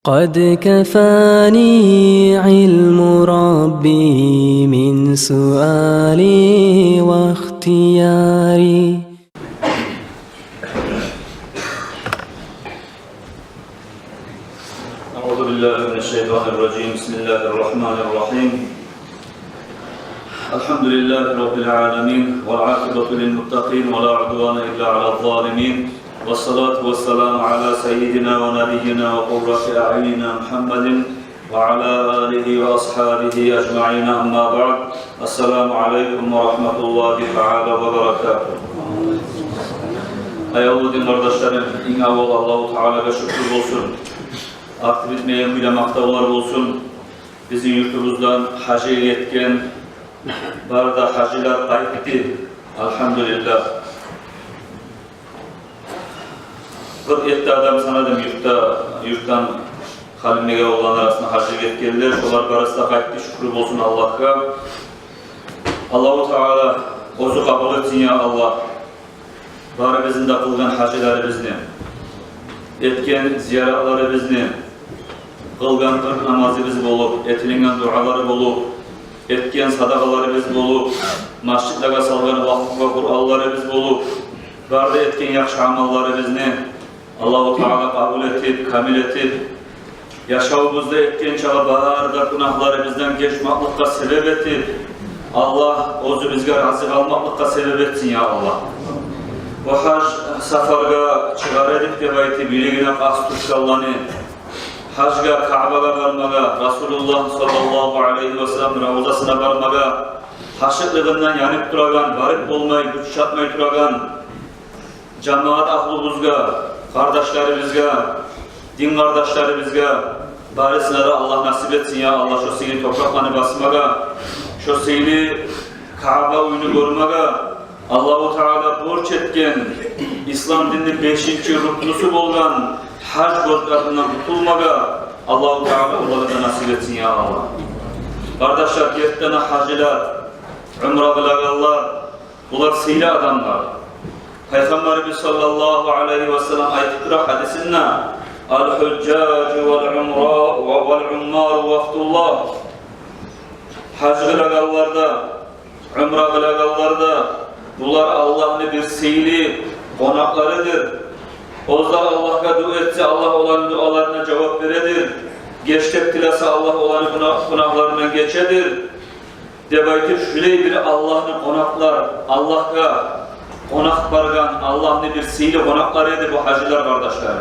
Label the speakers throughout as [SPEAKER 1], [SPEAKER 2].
[SPEAKER 1] قد كفاني علم ربي من سؤالي واختياري.
[SPEAKER 2] أعوذ بالله من الشيطان الرجيم. بسم الله الرحمن الرحيم. الحمد لله رب العالمين والعاقبة للمتقين ولا عدوان إلا على الظالمين، والصلاة والسلام على سيدنا ونبينا وقرة أعيننا محمد وعلى آله وأصحابه أجمعين. أما بعد، السلام عليكم ورحمة الله تعالى وبركاته. Ayağlı din kardeşlerim, inşallah Allah-u Teala'ya şükür olsun. Artık bitmeyen bile maktalar olsun. Bizim yurtumuzdan hacı yetken, var da hacılar kaybetti. Elhamdülillah. 47 adam sanadım yurttan halimege olan arasında hacı yetkenler. Şolar arasında kaybetti. Şükür olsun Allah'a. Allah-u Teala ozu kabul etsin ya Allah. Bari bizim de kılgan hacılarımızı, etken ziyaretlerimizi, kılgan kırk namazımız bulup, etilingan duaları bulup, etken sadakalarımız bulup, masjidlere salgan vakıf ve Kur'anlarımız bulup, bari etken yakşı amallarımızı Allah-u Teala kabul etip, kamil etip, yaşamımızda etken çağa barda günahlarımızdan geçmaklıkla sebep etip, Allah ozu bizge razı kalmaklıkla sebep etsin ya Allah. Bu hac safarga çıgar edip de bayti biligine qas tutşallani, hacga Ka'baga barmaga, Rasulullah sallallahu aleyhi ve sellem ravzasına barmaga, haşıklığından yanıp duragan, barıp olmay, güç çatmay duragan, cemaat ahlımızga, kardeşlerimizge, din kardeşlerimizge, barisine de Allah nasip etsin ya Allah, şu seni topraklarını basmaga, şu seni Ka'ba uyunu görmege, Allah-u Teala borç etken, İslam dininin 5. ruknusu bolgan hac borçlarından tutulmaga Allah-u Teala onları da nasip etsin ya Allah. Kardeşler, gerçekten hacılar, umra kılaganlar, bunlar seyli adamlar. Peygamberimiz sallallahu aleyhi ve sellem ayet-i hadisinde el-huccacu vel-ummar vaktullah, hac kılaganlarda, umra kılaganlarda, bunlar Allah'ın bir seyli konaklarıdır. Ozlar Allah'a dua etse Allah olan dualarına cevap veredir. Geçtek dilese Allah olan konaklarından geçedir. Debaytır şöyle bir Allah'ın konaklar, Allah'a konak bargan, Allah'ın bir seyli konaklarıdır bu hacılar kardeşlerim.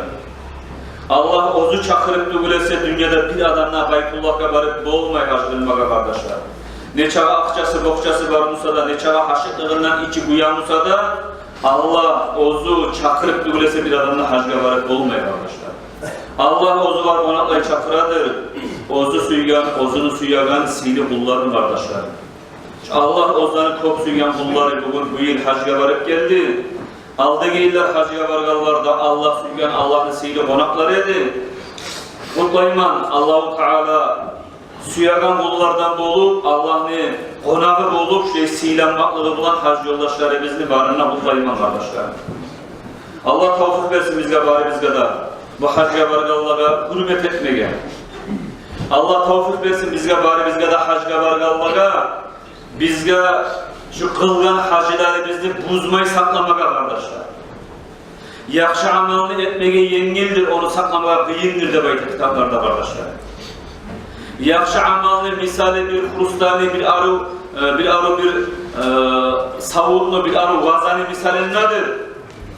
[SPEAKER 2] Allah ozu çakırıp dugulese dünyada bir adamla Baytullah'a barıp boğulmay hac kılmaga kardeşler. Ne çağa akçası, bokçası var Musa da, ne çağa haşıklığından içi guya Musa da, Allah ozu çakırıp dugulese bir adamla hacga varıp olmuyor arkadaşlar. Allah ozu var konaklayı çakıradır. Ozu suygan, ozunu suyagan sihli kulların kardeşler. Allah ozlarını kop suyan kulları bugün bu yıl hacga varıp geldi. Aldı geyiller hacga varganlarda Allah suygan Allah'ın sihli konakları edi. Kutlayman Allah-u Teala suyagan kullardan bolup, Allah'ın konağı bolup, seylanmaklığı bulan hac yoldaşlarımızın barına kutlayman kardeşler. Allah tavfik versin bizge bari bizge de bu hacga varganlara hürmet etmeye. Allah tavfik versin bizge bari bizge de hacga varganlara, bizge şu kılgan hacılarımızı buzmayı saklamaya kardeşler. Yakşı amalını etmeye yengildir, onu saklamaya kıyındır de bayta kitaplarda kardeşler. Yakşı amalını misali bir Hrustani, bir savunlu, bir arı vazani misali nedir?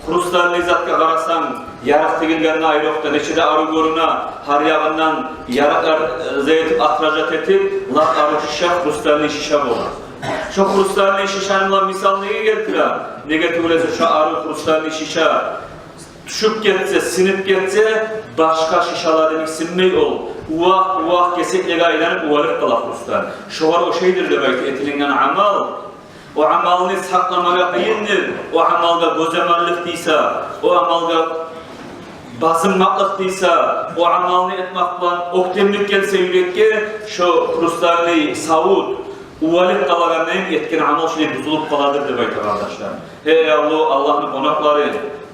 [SPEAKER 2] Hrustani zatka karasan, yarak tegilgenine ayrıqta, neçede arı görüna, har yağından yaraklar zeytip atrajat etip, lak arı şişe, Hrustani şişe olur. Şu Hrustani şişanla misal neye geltire? Negatiflesi şu arı Hrustani şişe, düşüp getse, sinip getse, başka şişalardan sinmey ol. Uvaq keseklega aylanıp uvalık kalak Ruslar. Şu var o şeydir de belki etilingen amal. O amalını saklamaga kıyındır. O amalga gözemallık deysa, o amalga basınmaklık deysa, o amalını etmakla oktemlik gelse yürekke, şu Ruslarını savut, uvalık kalaganlayım etken amal şöyle buzulup kaladır de belki arkadaşlar. Ey Allah, Allah'ın konakları,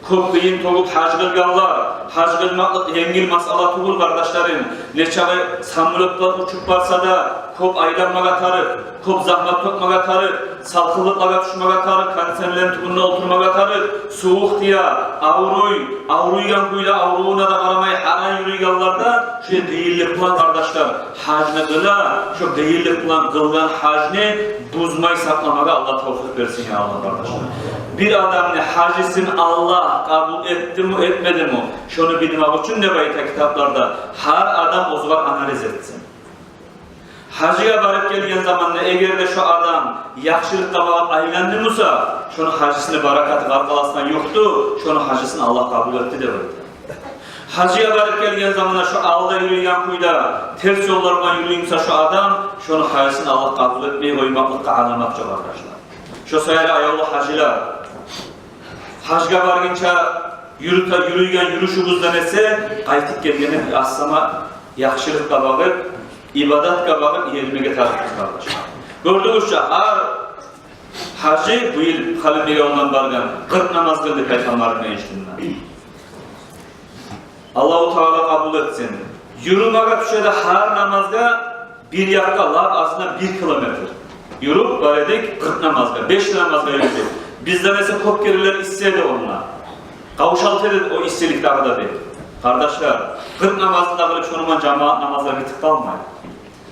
[SPEAKER 2] Köp kıyın tolup hac kılganlar, hac kılmaklık yengil masala tuğul kardeşlerim. Neçağı samurotlar uçup barsa da köp aylanmaga tarık, köp zahmat tokmaga tarık, salkıllıklara düşmaga tarık, kanserlerin tuğununa oturmaga tarık, soğuk diye, avruygan kuyla avruğuna da karamay haran yürüyganlarda şu değillik bulan kardeşler, hacını kıla, şu değillik bulan kılgan hacını buzmay saklamaga Allah tavfik versin ya Allah kardeşler. Bir adam ne hacısın Allah kabul etti mi etmedi mi? Şunu bilmek için ne bayta kitaplarda her adam o zaman analiz etsin. Hacıya barıp gelgen zamanla eğer de şu adam yakşılıkta bağlı aylandı mısa şunu hacısını barakatı karkalasından yoktu, şunu hacısını Allah kabul etti de bayta. Hacıya barıp gelgen zamanla şu alda yürüyen kuyda ters yollardan yürüyünse şu adam şunu hacısını Allah kabul etmeyi koymaklıkta alamakça arkadaşlar. Şu sayılı ayollu hacılar hacga bargınca yürüyen yürüşümüzden ise kaytıp gelgene bir aslama yakşılıkta bağır, ibadat bağır, yerine tarifimiz kardeşler. Gördüğünüzce her hacı bu yıl Halimiye olan bargan 40 namaz kıldı Peygamber'in meclisinden. Allah-u Teala kabul etsin. Yürümeye düşede her namazda bir yakka lab aslında 1 kilometre. Yürüp böyledik 40 namazda, 5 namazda yürüdük. Bizden ise kop geriler istedi onunla. Kavuşaltı edin o istedik daha da değil. Kardeşler, 40 namazında kılıp şunuma cemaat namazları bitik kalmayın.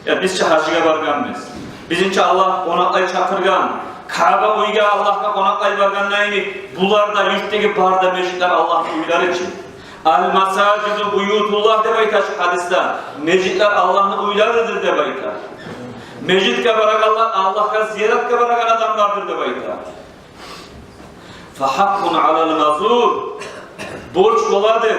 [SPEAKER 2] Ya bizce hacıya barganmız. Bizce Allah konaklay çakırgan. Kaaba uyga Allah'a konaklay barganlayını. Bular da yurttaki barda mecitler Allah'ın uyları için. El-Masacidu buyutullah de bayta şu hadiste. Mecitler Allah'ın uylarıdır de bayta. Mecid kabarak Allah'a ziyaret kabarak adamlardır de bayta. فَحَقٌ عَلَى الْمَزُورِ Borç oladır.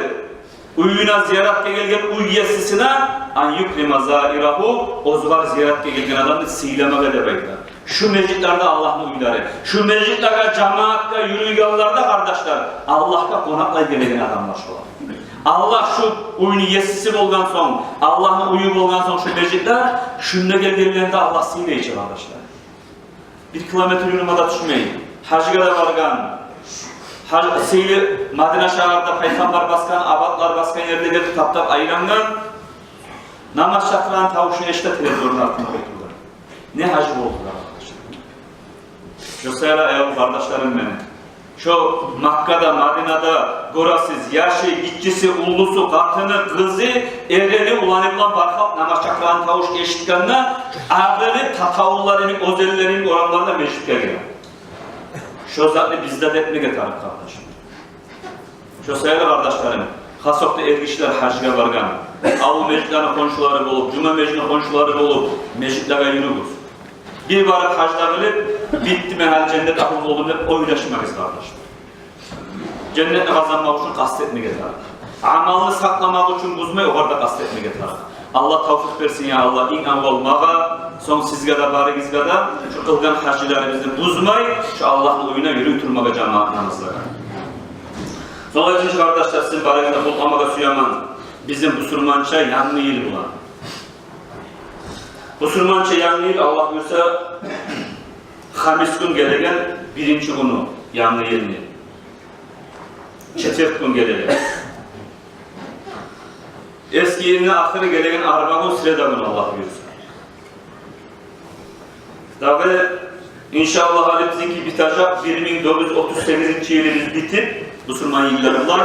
[SPEAKER 2] Uyuna ziyaretle gelgen uyyesisine an yukrima zairahu o zuvar ziyaretle gelgen adamı siylemeye de bayta. Şu meclitlerde Allah'ın uyları, şu meclitlerde cemaatka yürüyganlarda kardeşler Allah'ta konakla gelgen adamlar şu an. Allah şu uyunu yesisi olgan son, Allah'ın uyu olgan son şu meclitler şununla gelgenlerinde Allah siyleyecek kardeşler. 1 kilometre yürümede düşmeyin. Hacıga da vargan. Seyli Madine şahırda Peygamber baskan, abatlar baskan yerde gelip taptap ayırangan namaz şakıran tavuşunu eşte televizyonun altına koydular. Ne hacı oldular arkadaşlar. Şu sayıla eyvallah kardeşlerim benim. Şu Makka'da, Madine'de gorasız, yaşı, gitçisi, ullusu, katını, kızı, ereni ulanıplan barkap namaz şakıran tavuş eşitkenle ağrını, tatavullarını, ozellerini oranlarına meşrikle girer. Şu zaten bizde de etmek etarik kardeşim. Şu sayılı kardeşlerim, Hasok'ta ergişler hacıga vargan, avlu meclislerine konuşuları olup, cuma meclisine konuşuları olup, meclislere yürüyoruz. Bir varıp hacda bilip, bitti mehal cennet akıllı olup hep oylaşmayız kardeşim. Cennetle kazanmak için kastetmek etarik. Amalını saklamak için buzmayı orada kastetmek etarik. Allah tavfik versin ya Allah, inan olmağa, son sizge de bari gizge de, şu kılgan hacılarımızı buzmay, şu Allah'ın oyuna yürütülmeye cemaat namazlara. Sonra için kardeşler sizin barayında bulamağa suyaman, bizim Müslümança yanlı yıl bulan. Müslümança yanlı yıl Allah buyursa, hamis gün gelegen birinci günü yanlı yılını. Çeçet gün gelegen. Eski yerine ahire gelegen araba gün sırada gün Allah buyursa. Tabi inşallah halimizin bitacak 1938. yılımız bitip Müslüman yıllarından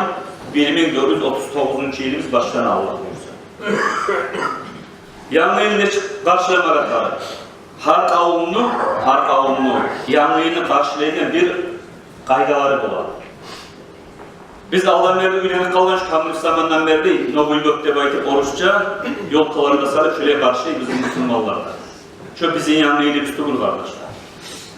[SPEAKER 2] 1939. yılımız baştan Allah buyursa. Yanlı yılını karşılamaya tarih. Her kavumlu yanlı yılını karşılayan bir kaydaları bulalım. Biz Allah'ın verdiği ülkenin kalgan şu Kamil zamandan beri Nobel Gökte Baytı oruçça yol kolarında sarıp şöyle karşılayın bizim Müslümanlarda. Şu bizim yanlı yılı üstübül kardeşler.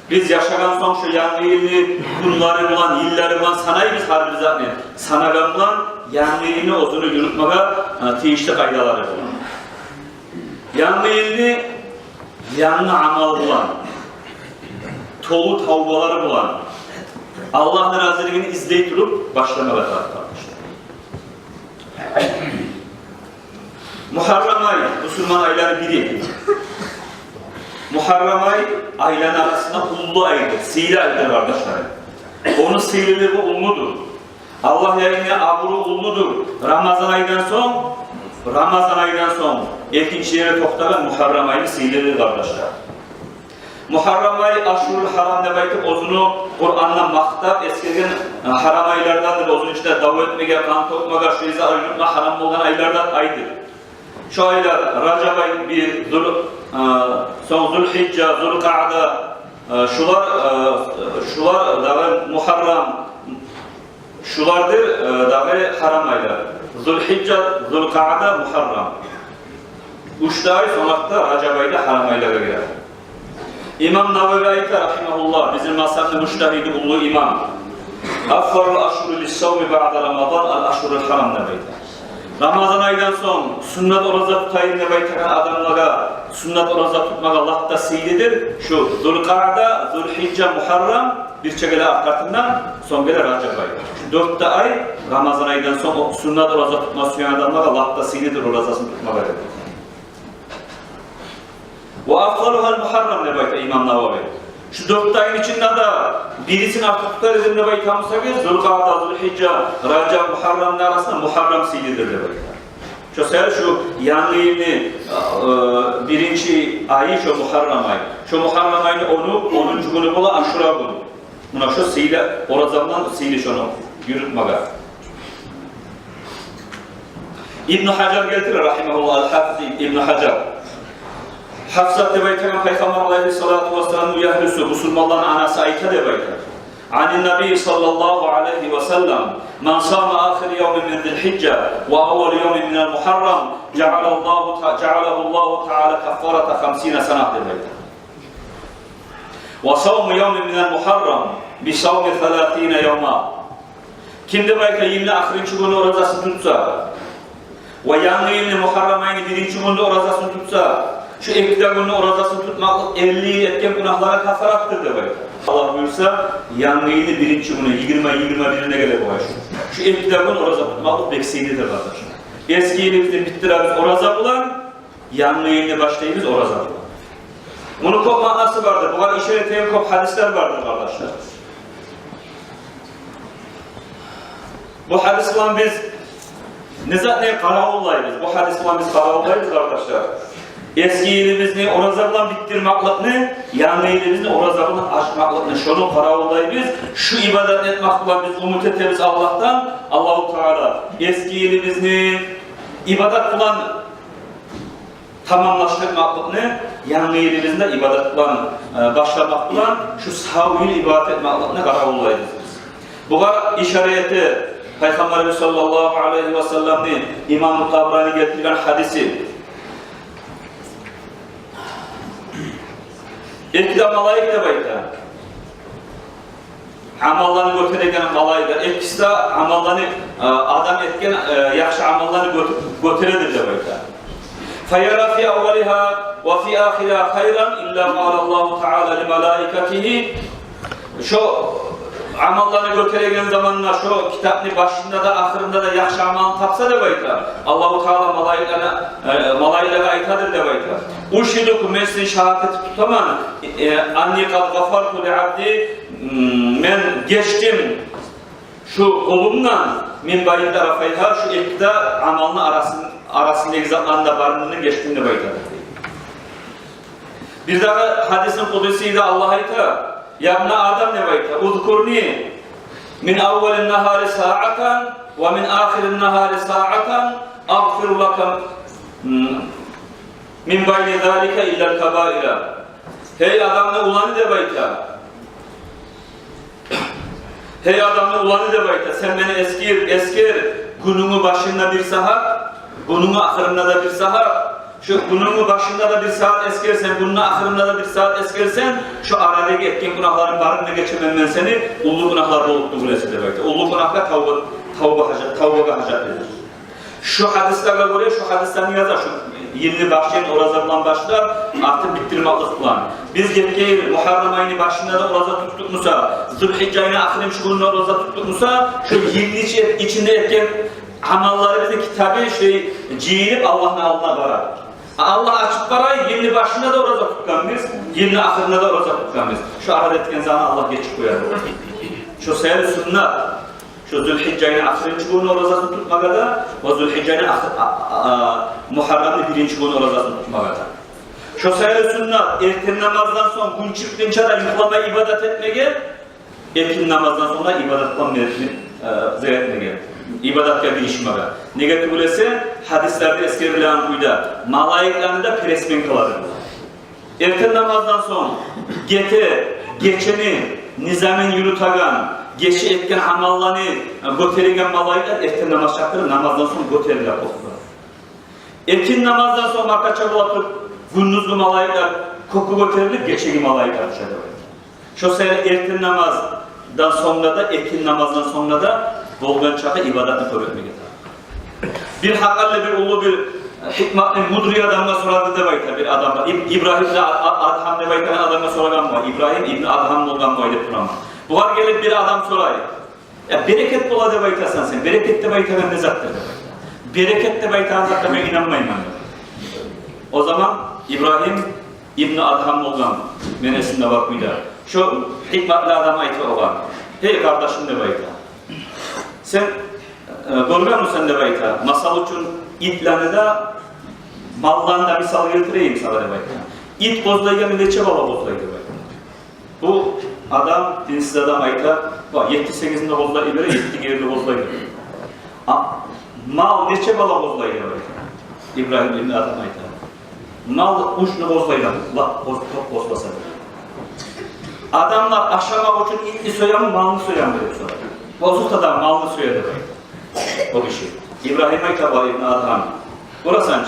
[SPEAKER 2] Biz yaşagan son şu yanlı yılı bunları bulan, yılları bulan sanayi biz harbi zaten sanagan bulan yanlı yılını ozunu yürütmeye teyişli kaydaları bulan. Yanlı yılı yanlı amal bulan, tolu tavbaları bulan, Allah'ın razılığını izleyip durup başlamaya kardeşler. Muharrem ayı, Müslüman ayları biri. Muharrem ayı, ayların arasında ullu ayıdır, sihirli ayıdır kardeşler. Onun sihirliliği ulmudur. Allah yayını aburu ulludur. Ramazan ayından son ikinci yere toxtagan Muharram ayını sıyılır kardeşler. Muharram ayı Aşurul Haram deb aytib, ozunu Kur'an'dan maqtab eskirgen haram aylardandır. Ozun içinde dav etmege, kan tokmaga, şu izi ayırma haram olan aylardan aydır. Şu aylar Racab ayı bir, son Zulhicce, Zulqa'da, şular dağı Muharram, şulardır dağı haram aylar. Zulhicce, Zulqa'da, Muharram. Üçte ay sonraqda Racab ayda haram aylara girer. İmam Navevi ayta rahimahullah, bizim mazhabın müştehidi ulu imam. Affarul aşhuru lis-savmi ba'da Ramazan al-aşhurul haram debayta. Ramazan aydan son sünnet oraza tutayım debaytagan adamlara sünnet oraza tutmaga latta siylidir. Şu Zulqa'da, Zulhicce, Muharram bir çekele arqatından son gele Racab ayı. Şu 4 ay Ramazan aydan son sünnet oraza tutma suyan adamlara latta siylidir orazasını tutmaga dedi. Ve afdaluhal Muharram debayta İmam Navevi. Şu 4 ayın içinde de birisini artık tutar edin debayta Musaviz, Zulqa'da, Zulhicce, Racab, Muharram'ın arasında Muharram siylidir debayta. Şu sefer şu yanlı yılını birinci ayı şu Muharram ayı. Şu Muharram ayını 10. günü bula Aşura günü. Buna şu siyle, orazamdan siyli şunu yürütmega. İbn Hacer getirir rahimahullah, al-Hafiz İbn Hacer. Hafsat debaytagan Peygamber aleyhissalatu vesselam uyahlusu, Müslümanların anası Ayta debaytar. Anin Nabi sallallahu aleyhi ve sellem, men sama ahir yevmin min zilhicce ve evvel yevmin minel muharram, cealehullahu teala kaffarata 50 senah debaytar. Ve savmu yevmin minel muharram, bi savmi 30 yevma. Kim debaytar yemli ahirinci günü orazasını tutsa, ve yanlı yemli Muharram ayını birinci günü orazasını tutsa, şu iktidarın günü orazasını tutmaklık 50 etken günahlara kafarattır demek. Allah buyursa yanlıyını birinci günü 20-21'ine gele koyar. Şu iktidarın oraza tutmaklık beksiylidir kardeşler. Eski yılımızı bittiririz oraza bulan, yanlıyını başlayırız oraza bulan. Bunun kop manası vardır. Bu kadar işaret eden kop hadisler vardır kardeşler. Bu hadis olan biz ne karavullayız. Bu hadis olan biz karavullayız kardeşler. Eski yılımızı oraza bittirmaklıkını, yanlı yılımızı oraza açmaklıkını şunu karavullayız. Şu ibadet etmakla biz umut etmemiz Allah'tan. Allah-u Teala eski yılımızı ibadet kılan tamamlaştırmaklıkını, yanlı yılımızda ibadet kılan başlamakla şu savil ibadet etmaklıkını karavullayız. Bu kadar işareti Peygamberimiz sallallahu aleyhi ve sellem'nin İmam-ı Tabrani getirilen hadisi İkide malayık debayta. Amallarını götüregen malayıklar. İkisi de amallarını adam etken yaxşı amallarını götüredir debayta. Feyara fi evveliha ve fi ahiriha hayran illa qâlallahu teâlâ li melâiketihi. Şu amallarını götüregen zamanla şu kitabın başında da ahırında da yaxşı amalını tapsa debayta. Allah-u Teala malayıklara aytadır debayta. Uşidukum mesleğin şahadeti tutaman anni kad gafartu li abdi men geçtim şu kulumdan min bayın tarafayha şu iktidar amalının arasındaki zamanında barınlığını geçtiğini baytadır. Bir daha hadisin kudüsüyle Allah ayta yabna Adam ne bayta uzkurni min evvelin nahari sa'atan ve min ahirin nahari sa'atan aghfiru laka min bayni zalika illa'l kabaira. Hey adamla ulanı de bayta. Hey adamla ulanı de bayta. Sen beni eskir. Günümü başında bir saat, günümü ahırında da bir saat. Şu günümü başında da bir saat eskersen, günün ahırında da bir saat eskersen, şu aradaki etken günahların barınına geçemem ben seni, ulu günahlarda olup durulesi de bayta. Ulu günahla tavba hacet edilir. Şu hadislerle göre şu hadislerini yazar. Şu yeni başlayan orazadan başlar, artık bittirmaklık plan. Biz gerekli Muharram ayını başında da oraza tuttuk musa, Zülhicce ayını ahirim şu gününü oraza tuttuk musa, şu yeni içinde etken amalları bize kitabı ciyilip Allah'ın altına varar. Allah açıp varayı yeni başında da oraza tutkan biz, yeni ahirinde de oraza tutkan biz. Şu arada etken zaman Allah geçip koyar. Şu seher sünnet, şu Zülhicce'nin ahirінші günü orazasını tutmağa da, o Zülhicce'nin Muharram'ın birinci günü orazasını tutmağa da. Şu sayılı sünnet, erken namazdan sonra gün çıktığınca da yıklamaya ibadet etmeye, erken namazdan sonra ibadetten zeyretmeye, ibadetle girişmeye. Negatif ise hadislerde eskerilen kuyda, malaiklerini de presmen kıladır. Erken namazdan sonra geçeni, nizamin yürütagan, geçi etken amallarını götürgen malaikler erken namaz şartları namazdan sonra götürürler koklar. Erken namazdan sonra makaça bulatıp gündüzlü malaikler koku götürülüp geçegi malaikler düşer. Şu sayıda erken namazdan sonra da, erken namazdan sonra da dolgan çağa ibadetini öğretmeye getir. Bir hakalle bir ulu bir hikmetli mudri adamla soradı da bayta bir adamla. İbrahim'le Adham ne bayta adamla soragan mı? İbrahim İbn Adham olgan mı? Bu var gelip bir adam soray. Ya bereket bula da bayta sen. Bereket de bayta ne zattır da bayta. Bereket de bayta zattır ben inanmayayım ben. O zaman İbrahim İbn Adham olgan menesinde bakmıyla. Şu hikmetli adam aytı olan. Hey kardeşim de bayta. Sen görmüyor musun sen de bayta? Masal için itlerini de maldan da misal getireyim sana da bayta. İt bozlayken neçe bala bozlaydı bayta. Bu adam, dinsiz adam ayta, 7-8'inde bozlaydı böyle, 7-7'de bozlaydı. Mal neçe bala bozlaydı bayta. İbrahim İbn Adham ayta. Mal uçunu bozlaydı, çok bozlasa. Adamlar aşamak için itli soyan mı, malını soyan mı diyor sonra. Bozulsa da malını soyadı bayta. O kişi. İbrahim ayta var İbn Adham. Burası için.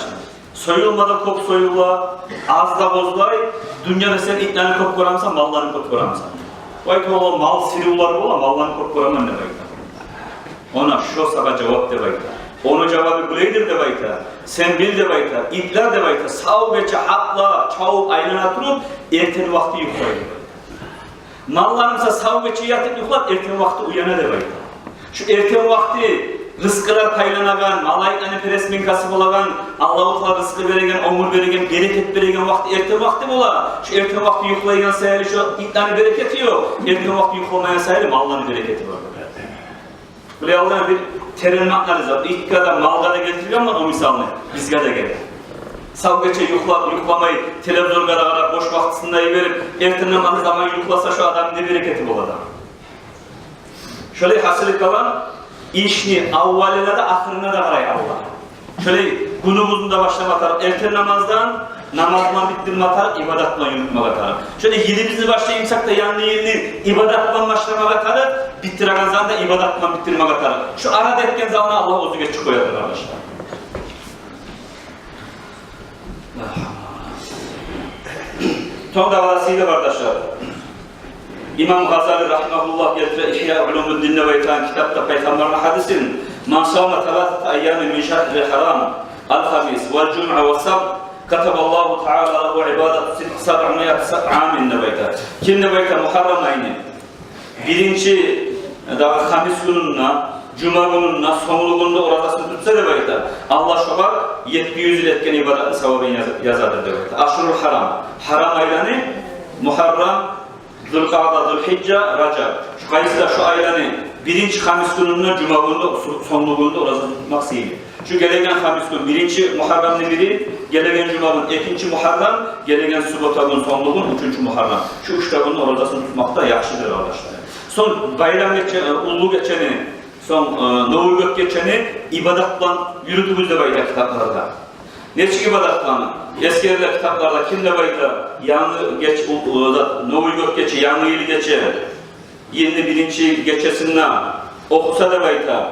[SPEAKER 2] Soyulmada kop soyula, az da bozlay, dünyada sen itlerini kop koramsan, mallarını kop koramsan. Bayta ola mal siriular ola, mallarını kop koraman ne bayta. Ona şu sabah cevap de bayta. Onu cevabı bileydir de bayta. Sen bil de bayta, itler de bayta. Sağ geçe hatla, çavuk aylana durup, erken vakti yuklaydı bayta. Mallarımsa sağ geçe yatıp yuklat, erken vakti uyana de bayta. Şu erken vakti rızkılar paylanagan, malaikani peresmin kasıp olagan, Allah-u Teala rızkı beregen, omur beregen, bereket beregen vakti erken vakti bola. Şu erken vakti yuklaygan sayılı şu itlani bereketi yok. Erken vakti yuklamayan sayılı malların bereketi var. Buraya Allah'ın bir terin maknarız var. İlk kadar malga da getiriyor ama o misalını bizga da gelir. Sağ geçe yuklamayı, televizyon kadar boş vaktisinde verip erken namazı zaman yuklasa şu adam ne bereketi bol adam. Şöyle hasılık kalan, İşini avvalına da ahirine de aray Allah. Şöyle günümüzde başlamak atar, erken namazdan namazla bittirmek atar, ibadetle yürütmek atar. Şöyle yedimizi başlayımsak da yanlı yerini ibadetle başlamak atar, bittiren zaman da ibadetle bitirmek atar. Şu arada etken zaman Allah ozu geçip koyadır arkadaşlar. Çok da vasiydi kardeşler. İmam Gazali rahmetullah getirir İhya Ulumuddin'de ve kitapta Peygamber'in hadisin "Men sâme telâfete eyyâmin min şehril haram el-hamis vel-cum'a ve sab kataballahu teâlâ lehu ibadet 700 âmin nebeyte." Kim nebeyte Muharram ayını birinci hamis gününde, cuma gününde, sonlu gününde oradasını tutsa nebeyte Allah şoğa 700 yıl etken ibadetin sevabını yazadır nebeyte. Aşrul haram, haram aylarını Muharram, Zülkâda, Zülhicce, Racab. Şu kayısı da şu aylarını birinci hamis gününde, cuma gününde, sonlu gününde orası tutmak seyli. Şu gelegen hamis gün, birinci Muharram'ın biri, gelegen cuma gün, ikinci Muharram, gelegen Subota gün, sonlu gün, üçüncü Muharram. Şu üçte günün orasını tutmak da yakışıdır arkadaşlar. Son bayram geçeni, ulu geçeni, son Novu Gök geçeni ibadetle yürüdüğümüzde bayram kitaplarda. Neçik ibadetlığını, eskilerle kitaplarda kimle bayta, yanı geç, Novu Gök geçi, yanı yıl geçi, 21. geçesinden okusa da bayta,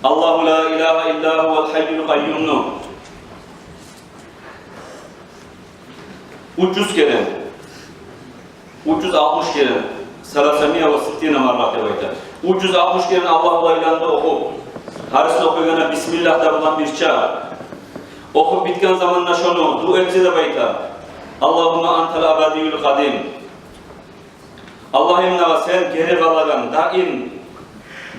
[SPEAKER 2] Allahu la ilahe illa huvel hayyul kayyumnu 300 kere, 360 kere, Sarasamiya ve Sittina marrat bayta, 360 kere Allah'la ilanda oku, harısını okuyana Bismillah da bulan bir çağ, okup bitken zamanla şunu, dua etse de bayta. Allahümme antel abadiyül kadim. Allah'ımla sen geri kalagan, daim,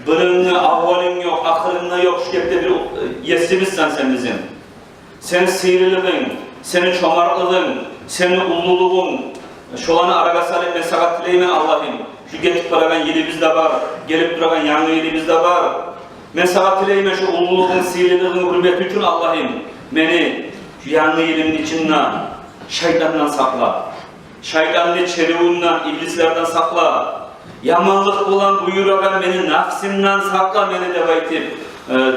[SPEAKER 2] bırınlı, avvalin yok, ahırınlı yok, şu kepte bir yesimizsen sen bizim. Senin siyriliğin, senin çomarlığın, senin ulluluğun, şolanı araga salim ve sakat dileymen Allah'ım. Şu getip baragan yerimiz de var, gelip duragan yanı yerimiz de var. Men sağa tileyime şu ululuğun, sihirliliğin hürmeti için Allah'ım beni şu yanı yerimin içinden, şeytandan sakla. Şeytanın çeriğinden, iblislerden sakla. Yamanlık olan buyuragan beni nafsimden sakla beni de baytip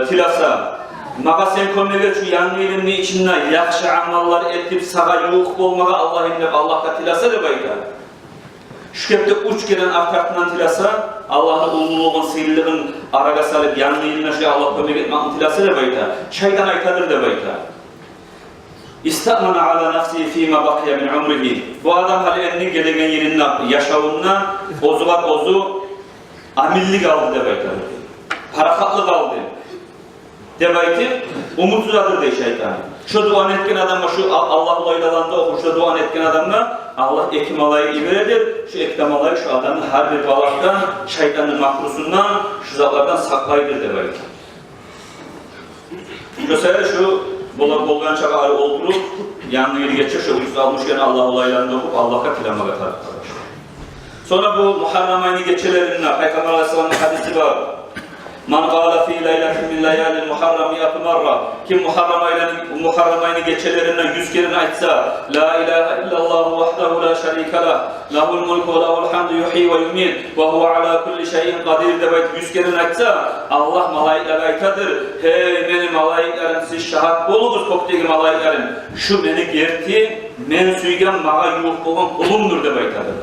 [SPEAKER 2] tilasa. Maga sen kömege şu yanı yerimin içinden yakşı amallar etip sağa yoğuk olmaga Allah'ım dep Allah'a tilasa de bayta. Şu kepte uç gelen artartından tilasa, Allah'ın ululuğun, sihirliğin araga salıp yanı yerine şu Allah kömege etmakın tilasa de bayta. Şeytan aytadır de bayta. İstamana ala nafsi fîmâ bakiye min umrihi. Bu adam hali elinin gelegen yerinde yaşavunna ozuğa ozu amillik aldı debaytı. Parakatlık aldı. Debaytı umutsuzadır de şeytan. Şu duan etken adamla şu Allah olaylarında okur, şu duan etken adamla Allah ekim alayı iberedir. Şu ekim alayı şu adamın her bir balaktan, şeytanın makrusundan, şu zatlardan saklayıdır debaytı. Mesela şu bolgan çağı arı oldurup yanına yeri geçir, şu ucuz almışken Allah olaylarında okup Allah'a kilama katar. Sonra bu Muharrem ayını geçelerinden Peygamber Aleyhisselam'ın hadisi var. Man qala fi laylatin min layalil muharram ya'tu marra. Kim Muharrem ayını geçelerinden 100 kere aytsa la ilahe illallah vahdehu la şerike lah. Lahul mulku ve lahul hamdu yuhyi ve yumit ve huve ala kulli şeyin kadir de 100 kere aytsa Allah malaikler aytadır. Hey benim malaiklerim siz şahit bolunuz koptegi malaiklerim. Şu beni gerti men suygan mağa yuq bolgan kulumdur de aytadır.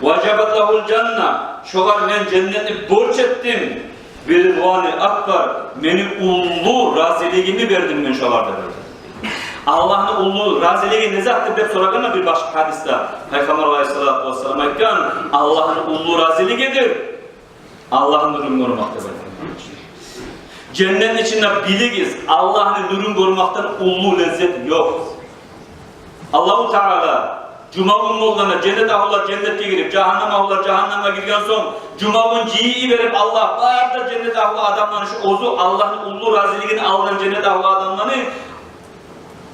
[SPEAKER 2] Vacabat lahul janna. Şogar men cenneti borç ettim. Bir duanı akbar, meni ullu raziligimi verdim men şolarda böyle. Allah'ın ullu raziliği ne zattır dep soragana bir başka hadiste. Peygamber Aleyhisselatü Vesselam aytkan Allah'ın ullu raziligidir. Allah'ın nurunu korumakta böyle. Cennetin içinde biligiz Allah'ın nurunu korumaktan ullu lezzet yok. Allahu Teala Cuma günü olana cennet ahullar cennete girip, cehennem ahullar cehenneme girgen son Cuma günü ciyi verip Allah bağırda cennet ahullar adamlarını şu ozu Allah'ın ullu raziliğini alınan cennet ahullar adamlarını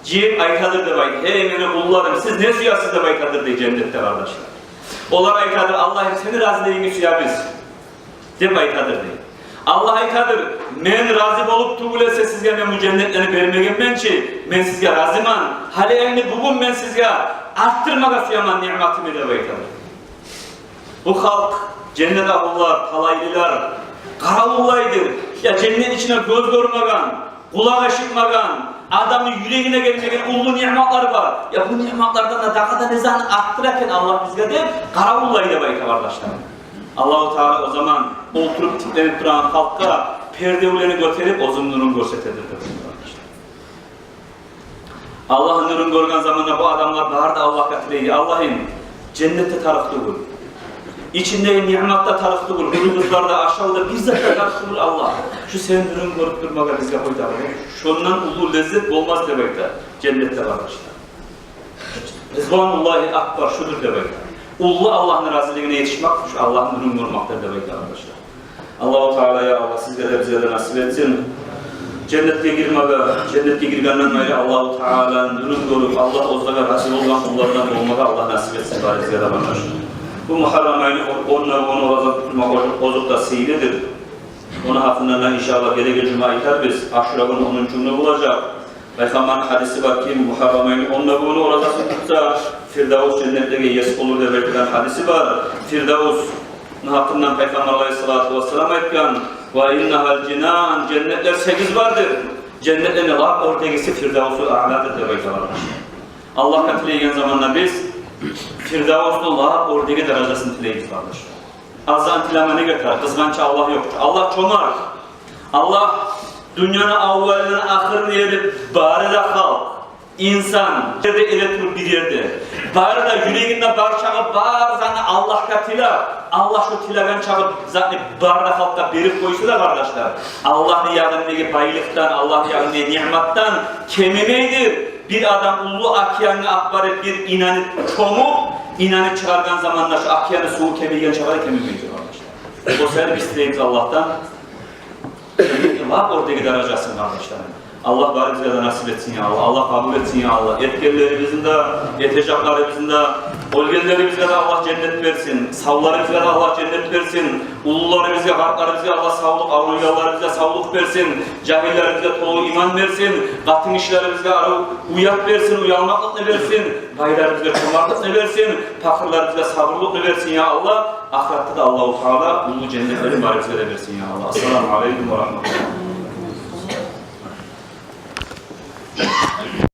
[SPEAKER 2] ciyip aytadır da bayt. Hey benim ullarım siz ne suyasız da baytadır diye cennette kardeşler. Onlar aytadır Allah'ım seni raziliğini suya biz. Dep aytadır diye. Allah aytadır men razı olup tuğulese sizge men bu cennetlerini vermegen mençi men sizge razıman. Hali elini bugün men sizge arttırmaga suyaman nimetimi de baytadır. Bu halk cennet ahullar, talaylılar, karavullaydır. Ya cennet içine göz görmegen, kulak eşitmegen, adamın yüreğine gelmegen ullu nimetler var. Ya bu nimetlerden de daha da nezanı arttırırken Allah bizge de karavullaydı bayta kardeşler. Allah-u Teala o zaman oturup tiplenip duran halka perdevlerini götürüp ozun nurunu görsetedir. Allah'ın nurunu görgen zamanında bu adamlar bağırdı Allah'a tileydi. Allah'ım cennette taraflı bul. İçinde nimette taraflı bul. Hürümüzlerde aşağıda bir zaten taraflı bul Allah. Şu senin nurunu görüp durmaga bizge koydu. Şundan ulu lezzet olmaz demekte. Cennette kardeşler. Rizvanullahi akbar şudur demekte. Ullu Allah'ın razılığına yetişmek, şu Allah'ın nurunu görmektir demektir arkadaşlar. Allah-u Teala ya Allah sizlere de bize de nasip etsin. Cennete girgenden beri Allah-u Teala'nın nurunu görüp Allah ozdaga razı olan kullardan olmaga Allah nasip etsin bari bize de arkadaşlar. Bu Muharrem ayını onu orazak tutmak ozuk da sihirlidir. Onun hakkında inşallah gelecek cuma iter biz. Aşura'nın 10. günü bulacak. Peygamber'in hadisi var ki Muharrem ayını onunla bunu orazak tutsa Firdevs cennetine yes olur diye belirtilen hadisi var. Firdevs'un hakkından Peygamber Aleyhisselatü Vesselam etken ve innahal cinan cennetler 8 vardır. Cennetlerin laf ortegisi Firdevs'u a'ladır diye belirtilen. Allah'a tileygen zamanla biz Firdevs'un laf ortegi derecesini tileyiz kardeş. Azan tileme ne götür? Kızgança Allah yoktur. Allah çomar. Allah dünyanın avvalini ahırını yerip bari de halk. İnsan yerde elektrik bir yerde. Bari da yüreğinde bar çağı bar zanne Allah'a tila. Allah şu tilagan çağı zanne bar da halkta berip koysa da kardeşler. Allah'ın yağındaki baylıktan, Allah'ın yağındaki nimettan kemimeydir. Bir adam ulu akiyanı akbarıp bir inanı çomu, inanı çıkargan zamanlar şu akiyanı soğuk kemigen çağı kemimeydir kardeşler. O sefer biz dileyiz Allah'tan. Allah oradaki derecesini kardeşlerim. Allah bari bize de nasip etsin ya Allah. Allah kabul etsin ya Allah. Etkilerimizin de, yetecaklarımızın da Ölgenlerimizge de Allah cennet versin. Savlarımızga da Allah cennet versin. Ulularımızga, harplarımızga Allah sağlık, aruyallarımızga sağlık versin. Cahillerimize tolu iman versin. Katın işlerimizge uyat versin, uyanmaklıkla versin. Baylarımızga çomarlıkla versin. Fakirlerimizge sabırlıkla versin ya Allah. Ahirette de Allah-u Teala ulu cennetlerin barizge de versin ya Allah. Esselamu Aleyküm ve Rahmetullah.